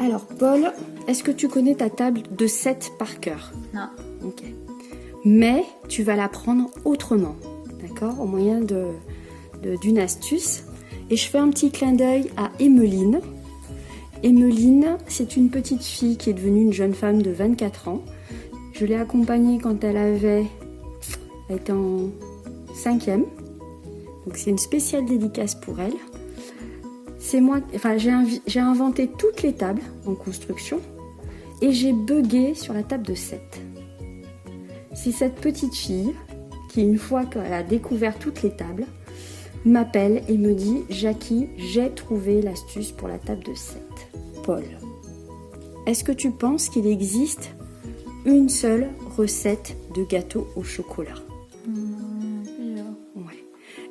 Alors, Paul, est-ce que tu connais ta table de 7 par cœur? Non. Ok. Mais tu vas l'apprendre autrement, d'accord? Au moyen d'une astuce. Et je fais un petit clin d'œil à Emmeline. Emmeline, c'est une petite fille qui est devenue une jeune femme de 24 ans. Je l'ai accompagnée quand elle était en 5e. Donc c'est une spéciale dédicace pour elle. C'est moi, enfin j'ai inventé toutes les tables en construction et j'ai bugué sur la table de 7. C'est cette petite fille qui, une fois qu'elle a découvert toutes les tables, m'appelle et me dit « Jackie, j'ai trouvé l'astuce pour la table de 7. » Paul, est-ce que tu penses qu'il existe une seule recette de gâteau au chocolat? Ouais.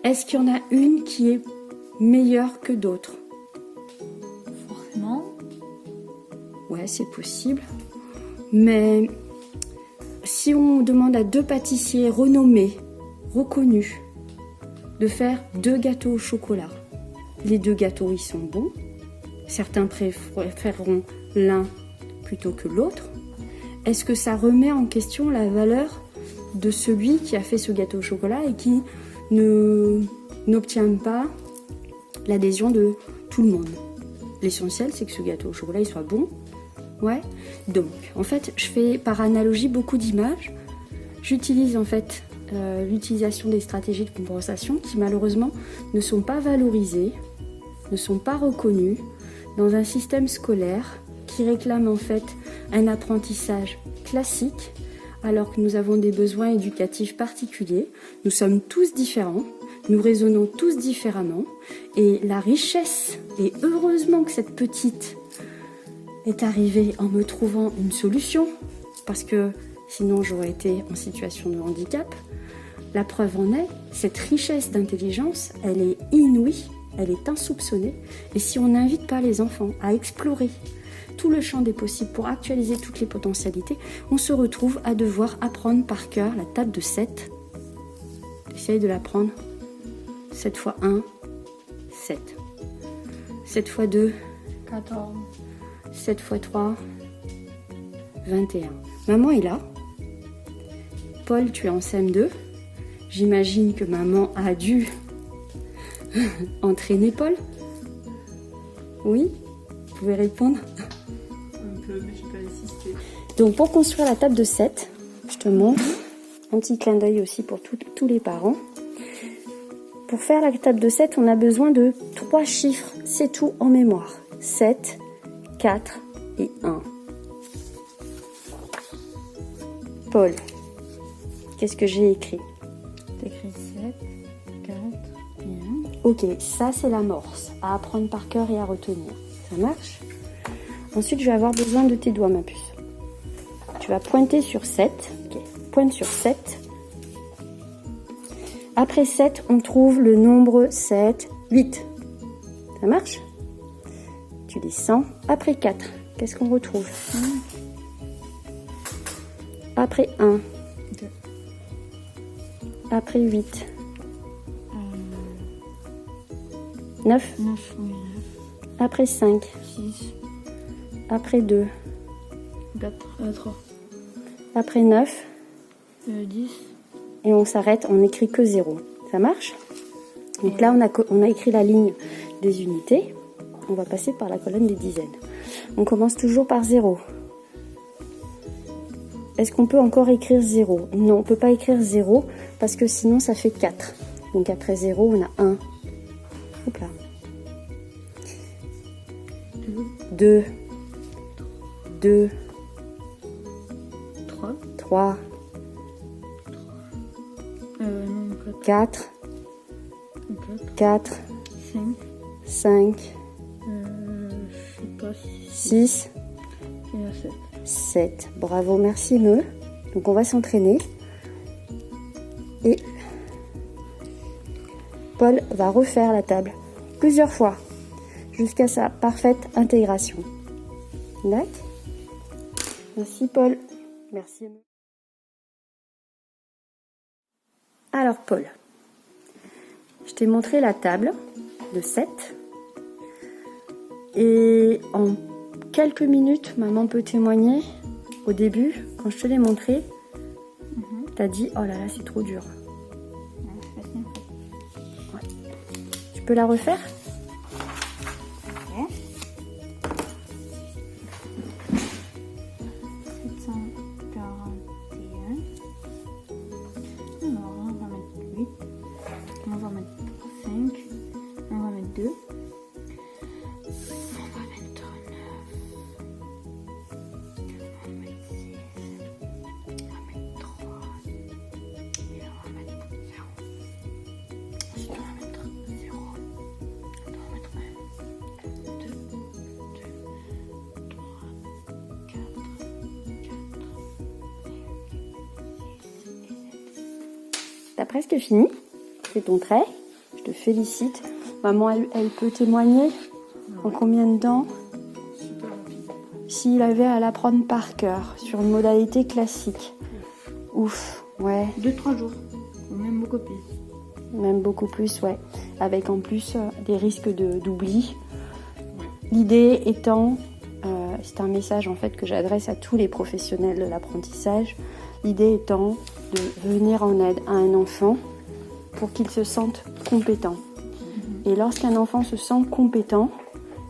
Est-ce qu'il y en a une qui est meilleure que d'autres? Forcément. Ouais, c'est possible. Mais si on demande à 2 pâtissiers renommés, reconnus, de faire 2 gâteaux au chocolat, les 2 gâteaux, ils sont bons. Certains préféreront l'un plutôt que l'autre. Est-ce que ça remet en question la valeur de celui qui a fait ce gâteau au chocolat et qui n'obtient pas l'adhésion de tout le monde? L'essentiel, c'est que ce gâteau au chocolat il soit bon. Ouais. Donc, en fait, je fais par analogie beaucoup d'images. J'utilise en fait l'utilisation des stratégies de compensation qui malheureusement ne sont pas valorisées, ne sont pas reconnues dans un système scolaire qui réclame en fait un apprentissage classique alors que nous avons des besoins éducatifs particuliers. Nous sommes tous différents, nous raisonnons tous différemment et la richesse, et heureusement que cette petite est arrivée en me trouvant une solution parce que sinon j'aurais été en situation de handicap. La preuve en est, cette richesse d'intelligence, elle est inouïe, elle est insoupçonnée. Et si on n'invite pas les enfants à explorer tout le champ des possibles pour actualiser toutes les potentialités, on se retrouve à devoir apprendre par cœur la table de 7. Essaye de l'apprendre. 7 x 1, 7. 7 x 2, 14. 7 x 3, 21. Maman est là. Paul, tu es en CM2. J'imagine que maman a dû entraîner Paul. Oui? Vous pouvez répondre? Un peu, mais je peux assister. Donc pour construire la table de 7, je te montre un petit clin d'œil aussi pour tous les parents. Pour faire la table de 7, on a besoin de 3 chiffres, c'est tout en mémoire. 7, 4 et 1. Paul, qu'est-ce que j'ai écrit? T'écris 7, 4 et 1. Ok, ça c'est l'amorce, à apprendre par cœur et à retenir. Ça marche? Ensuite, je vais avoir besoin de tes doigts, ma puce. Tu vas pointer sur 7. Ok, pointe sur 7. Après 7, on trouve le nombre 7, 8. Ça marche? Tu descends. Après 4, qu'est-ce qu'on retrouve? 5. Après 1. 2. Après 8. 9. 9, oui, 9. Après 5. 6. Après 2. 3. Après 9. 10. Et on s'arrête, on n'écrit que 0. Ça marche? Donc là, on a écrit la ligne des unités. On va passer par la colonne des dizaines. On commence toujours par 0. Est-ce qu'on peut encore écrire 0? Non, on ne peut pas écrire 0 parce que sinon ça fait 4. Donc après 0, on a 1. Hop là. 2. 2. 3. 3. Non, 4. 4. 4. 5. 5. Je sais pas si 6. il y a 7. 7. Bravo, merci Me. Donc on va s'entraîner. Et Paul va refaire la table plusieurs fois jusqu'à sa parfaite intégration. D'accord? Merci Paul. Merci Me. Alors Paul, je t'ai montré la table de 7 et en quelques minutes, maman peut témoigner. Au début, quand je te l'ai montré, t'as dit oh là là, c'est trop dur. Ouais. Tu peux la refaire? Ok. 741. Alors, on va mettre 8. On va mettre 5. On va mettre 2. On va mettre 9. On va mettre 6. On va mettre 3. Et on va mettre 0. Ensuite, on va mettre 0. On va mettre 1. 2, 2, 3, 4, 5, T'as presque fini. C'est ton trait. Je te félicite. Maman, elle peut témoigner en combien de temps? S'il avait à l'apprendre par cœur, sur une modalité classique. Ouf, ouais. 2-3 jours. Ou même beaucoup plus. Même beaucoup plus, ouais. Avec en plus des risques d'oubli. L'idée étant, c'est un message en fait que j'adresse à tous les professionnels de l'apprentissage. L'idée étant de venir en aide à un enfant pour qu'il se sente compétent. Et lorsqu'un enfant se sent compétent,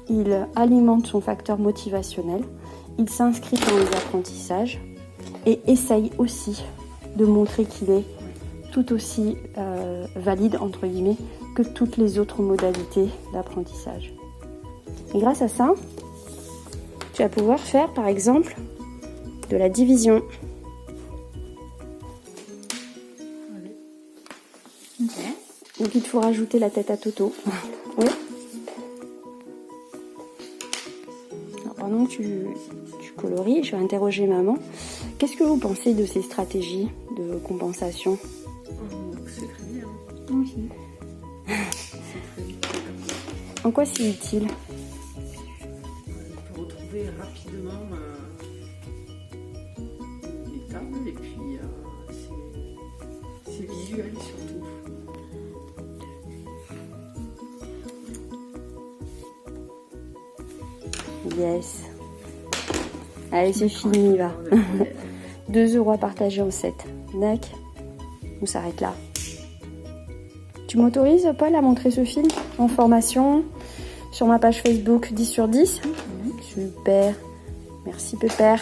il alimente son facteur motivationnel, il s'inscrit dans les apprentissages et essaye aussi de montrer qu'il est tout aussi valide, entre guillemets, que toutes les autres modalités d'apprentissage. Et grâce à ça, tu vas pouvoir faire, par exemple, de la division. Ok. Donc il te faut rajouter la tête à Toto. Oui. Alors, pendant que tu colories, je vais interroger maman. Qu'est-ce que vous pensez de ces stratégies de compensation? C'est très bien. Moi aussi. En quoi c'est utile? On peut retrouver rapidement les tables et puis c'est visuel surtout. Yes. Allez, c'est fini, va. 2 € à partager en 7. D'accord. On s'arrête là. Tu m'autorises, Paul, à montrer ce film en formation sur ma page Facebook 10/10? Super. Merci, Pépère.